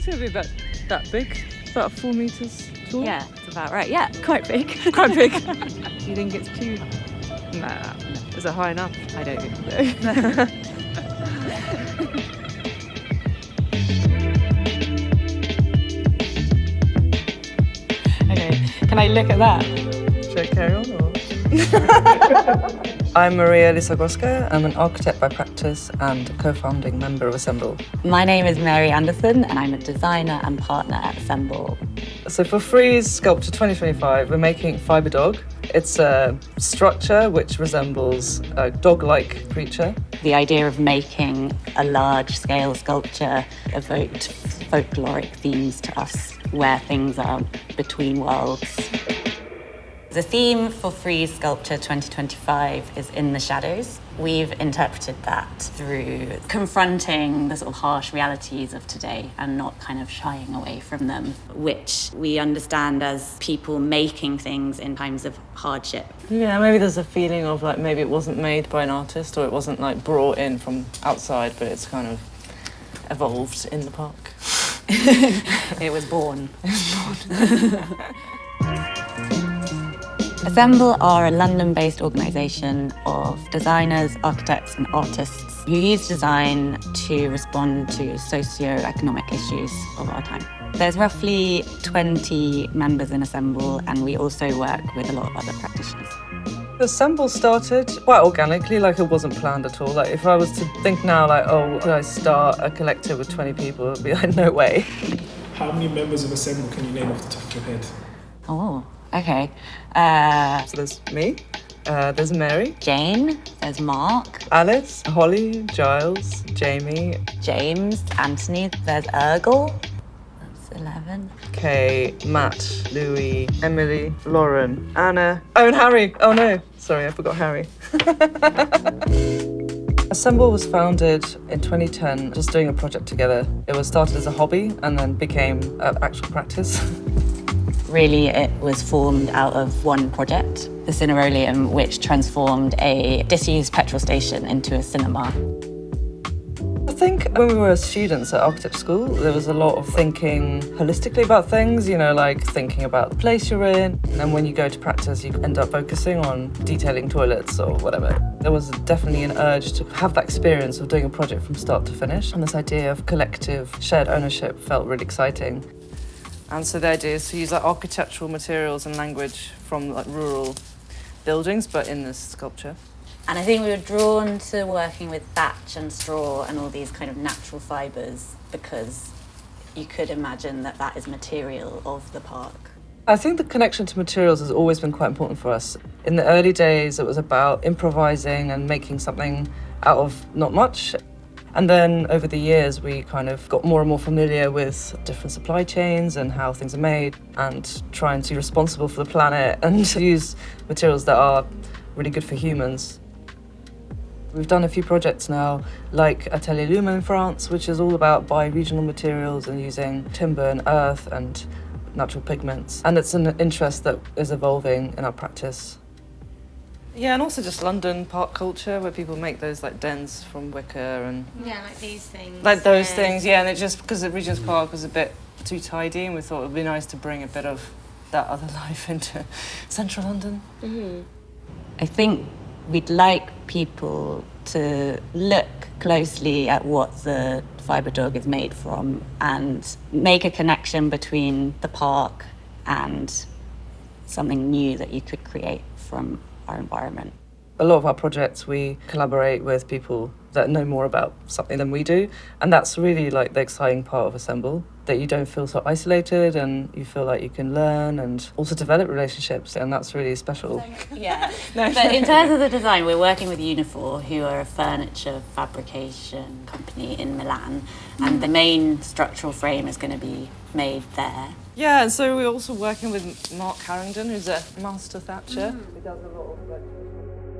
So it'll be about that big, about 4 meters tall. Yeah, it's about right. Yeah, quite big. Quite big. You think it's too? Nah. Is it high enough? I don't think so. Okay, can I look at that? Should I carry on or? I'm Maria Lisagorska. I'm an architect by practice and a co-founding member of Assemble. My name is Mary Anderson and I'm a designer and partner at Assemble. So for Frieze Sculpture 2025, we're making Fibredog. It's a structure which resembles a dog-like creature. The idea of making a large-scale sculpture evoked folkloric themes to us, where things are between worlds. The theme for Frieze Sculpture 2025 is in the shadows. We've interpreted that through confronting the sort of harsh realities of today and not kind of shying away from them, which we understand as people making things in times of hardship. Yeah, maybe there's a feeling of like maybe it wasn't made by an artist or it wasn't like brought in from outside, but it's kind of evolved in the park. It was born. Assemble are a London-based organisation of designers, architects and artists who use design to respond to socio-economic issues of our time. There's roughly 20 members in Assemble, and we also work with a lot of other practitioners. Assemble started quite organically, like it wasn't planned at all. Like if I was to think now, like, oh, could I start a collective with 20 people? It'd be like, no way. How many members of Assemble can you name off the top of your head? Oh, okay. So there's me, there's Mary, Jane, there's Mark, Alice, Holly, Giles, Jamie, James, Anthony, there's Urgel, that's 11. Kay, Matt, Louis, Emily, Lauren, Anna, and Harry. Oh no, sorry, I forgot Harry. Assemble was founded in 2010, just doing a project together. It was started as a hobby and then became an actual practice. Really, it was formed out of one project, the Cineroleum, which transformed a disused petrol station into a cinema. I think when we were students at architecture school, there was a lot of thinking holistically about things, you know, like thinking about the place you're in. And when you go to practice, you end up focusing on detailing toilets or whatever. There was definitely an urge to have that experience of doing a project from start to finish. And this idea of collective shared ownership felt really exciting. And so the idea is to use like architectural materials and language from like rural buildings, but in this sculpture. And I think we were drawn to working with thatch and straw and all these kind of natural fibres because you could imagine that that is material of the park. I think the connection to materials has always been quite important for us. In the early days, it was about improvising and making something out of not much. And then over the years, we kind of got more and more familiar with different supply chains and how things are made and trying to be responsible for the planet and use materials that are really good for humans. We've done a few projects now, like Atelier Lumen in France, which is all about bi-regional materials and using timber and earth and natural pigments. And it's an interest that is evolving in our practice. Yeah, and also just London park culture, where people make those like dens from wicker and... Yeah, like these things. Like those things, yeah, and it just, because the Regent's Park was a bit too tidy, and we thought it would be nice to bring a bit of that other life into central London. Mm-hmm. I think we'd like people to look closely at what the Fibredog is made from and make a connection between the park and something new that you could create from our environment. A lot of our projects, we collaborate with people that know more about something than we do, and that's really like the exciting part of Assemble, that you don't feel so isolated and you feel like you can learn and also develop relationships, and that's really special. Yeah, but in terms of the design, we're working with Unifor, who are a furniture fabrication company in Milan, and the main structural frame is going to be made there. Yeah, and so we're also working with Mark Harrington, who's a master thatcher. He does a lot of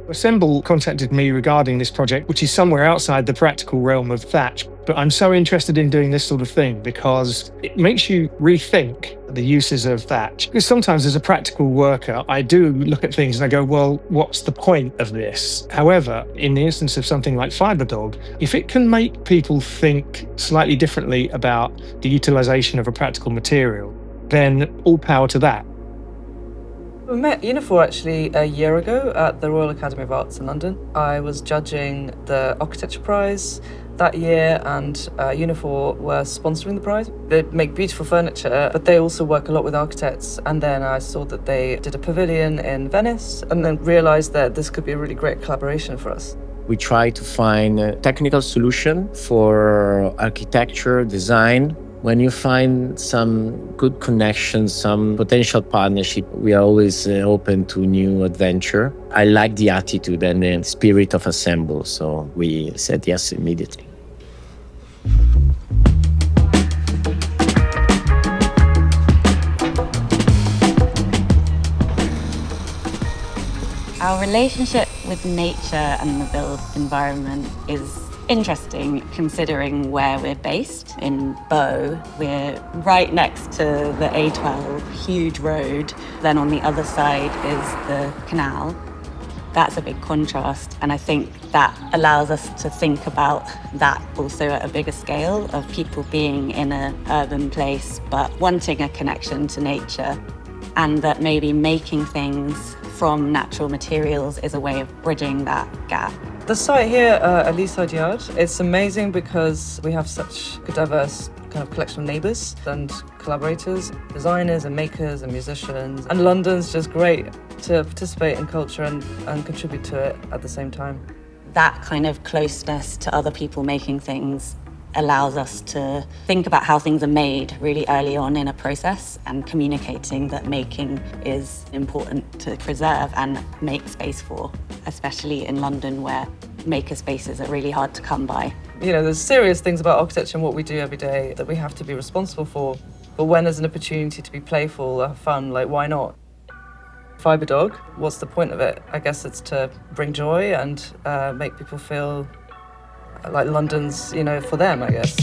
Assemble contacted me regarding this project, which is somewhere outside the practical realm of thatch. But I'm so interested in doing this sort of thing because it makes you rethink the uses of thatch. Because sometimes as a practical worker, I do look at things and I go, well, what's the point of this? However, in the instance of something like Fibredog, if it can make people think slightly differently about the utilization of a practical material, then all power to that. We met Unifor actually a year ago at the Royal Academy of Arts in London. I was judging the Architecture Prize that year, and Unifor were sponsoring the prize. They make beautiful furniture, but they also work a lot with architects. And then I saw that they did a pavilion in Venice, and then realized that this could be a really great collaboration for us. We try to find a technical solution for architecture, design. When you find some good connections, some potential partnership, we are always open to new adventure. I like the attitude and the spirit of Assemble, so we said yes immediately. Our relationship with nature and the built environment is interesting considering where we're based. In Bow, we're right next to the A12, huge road. Then on the other side is the canal. That's a big contrast, and I think that allows us to think about that also at a bigger scale of people being in an urban place but wanting a connection to nature, and that maybe making things from natural materials is a way of bridging that gap. The site here at Leaside Yard, it's amazing because we have such a diverse kind of collection of neighbours and collaborators, designers and makers and musicians. And London's just great to participate in culture and contribute to it at the same time. That kind of closeness to other people making things allows us to think about how things are made really early on in a process, and communicating that making is important to preserve and make space for, especially in London where maker spaces are really hard to come by. You know, there's serious things about architecture and what we do every day that we have to be responsible for. But when there's an opportunity to be playful or have fun, like, why not? Fibredog, what's the point of it? I guess it's to bring joy and make people feel like London's, you know, for them, I guess.